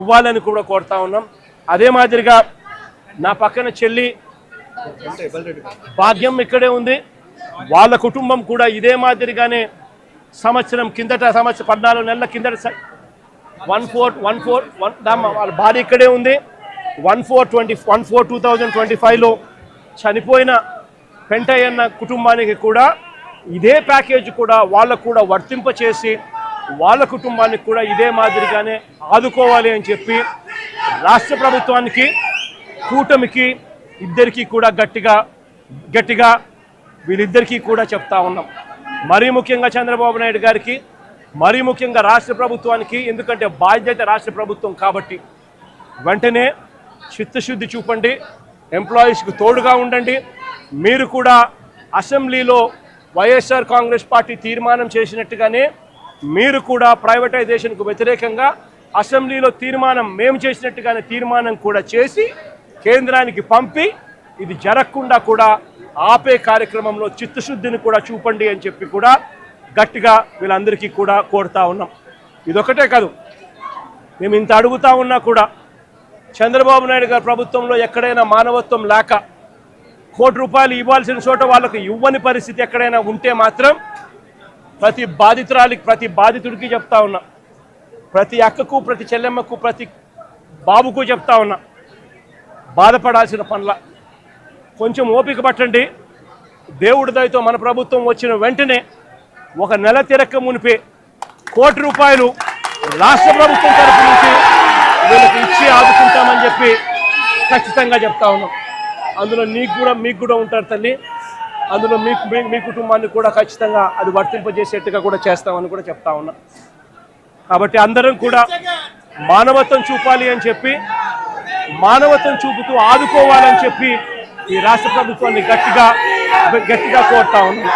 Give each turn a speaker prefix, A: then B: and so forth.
A: ఇవ్వాలని కూడా కోరుతా ఉన్నాం. అదే మాదిరిగా నా పక్కన చెల్లి భాగ్యం ఇక్కడే ఉంది. వాళ్ళ కుటుంబం కూడా ఇదే మాదిరిగానే సంవత్సరం 14 నెలల కిందట 14 వాళ్ళ భార్య ఇక్కడే ఉంది. 1/4/2025లో చనిపోయిన పెంటయ్యన్న కుటుంబానికి కూడా ఇదే ప్యాకేజ్ కూడా వాళ్ళకు కూడా వర్తింపచేసి వాళ్ళ కుటుంబానికి కూడా ఇదే మాదిరిగానే ఆదుకోవాలి అని చెప్పి రాష్ట్ర ప్రభుత్వానికి కూటమికి ఇద్దరికీ కూడా గట్టిగా వీళ్ళిద్దరికీ కూడా చెప్తా ఉన్నాం. మరీ ముఖ్యంగా చంద్రబాబు నాయుడు గారికి, మరీ ముఖ్యంగా రాష్ట్ర ప్రభుత్వానికి, ఎందుకంటే బాధ్యత రాష్ట్ర ప్రభుత్వం కాబట్టి వెంటనే చిత్తశుద్ధి చూపండి, ఎంప్లాయీస్కి తోడుగా ఉండండి. మీరు కూడా అసెంబ్లీలో వైఎస్ఆర్ కాంగ్రెస్ పార్టీ తీర్మానం చేసినట్టుగానే మీరు కూడా ప్రైవేటైజేషన్కు వ్యతిరేకంగా అసెంబ్లీలో మేము చేసినట్టుగానే తీర్మానం కూడా చేసి కేంద్రానికి పంపి ఇది జరగకుండా కూడా ఆపే కార్యక్రమంలో చిత్తశుద్ధిని కూడా చూపండి అని చెప్పి కూడా గట్టిగా వీళ్ళందరికీ కూడా కోరుతా ఉన్నాం. ఇదొకటే కాదు, మేము ఇంత అడుగుతా ఉన్నా కూడా చంద్రబాబు నాయుడు గారి ప్రభుత్వంలో ఎక్కడైనా మానవత్వం లేక ₹1 కోటి ఇవ్వాల్సిన చోట వాళ్ళకు ఇవ్వని పరిస్థితి ఎక్కడైనా ఉంటే మాత్రం ప్రతి బాధితుడికి చెప్తా ఉన్నా, ప్రతి అక్కకు, ప్రతి చెల్లెమ్మకు, ప్రతి బాబుకు చెప్తా ఉన్నా, బాధపడాల్సిన పనుల కొంచెం ఓపిక పట్టండి. దేవుడి దయతో మన ప్రభుత్వం వచ్చిన వెంటనే 1 నెల తిరక్క మునిపే ₹1 కోటి రాష్ట్ర ప్రభుత్వం తరఫు నుంచి వీళ్ళకి ఇచ్చి ఆదుకుంటామని చెప్పి ఖచ్చితంగా చెప్తా ఉన్నాం. అందులో మీకు కూడా ఉంటారు తల్లి, అందులో మీ కుటుంబాన్ని కూడా ఖచ్చితంగా అది వర్తింపజేసేట్టుగా కూడా చేస్తామని కూడా చెప్తా ఉన్నా. కాబట్టి అందరం కూడా మానవత్వం చూపాలి అని చెప్పి, మానవత్వం చూపుతూ ఆదుకోవాలని చెప్పి ఈ రాష్ట్ర ప్రభుత్వాన్ని గట్టిగా కోరుతా ఉన్నాం.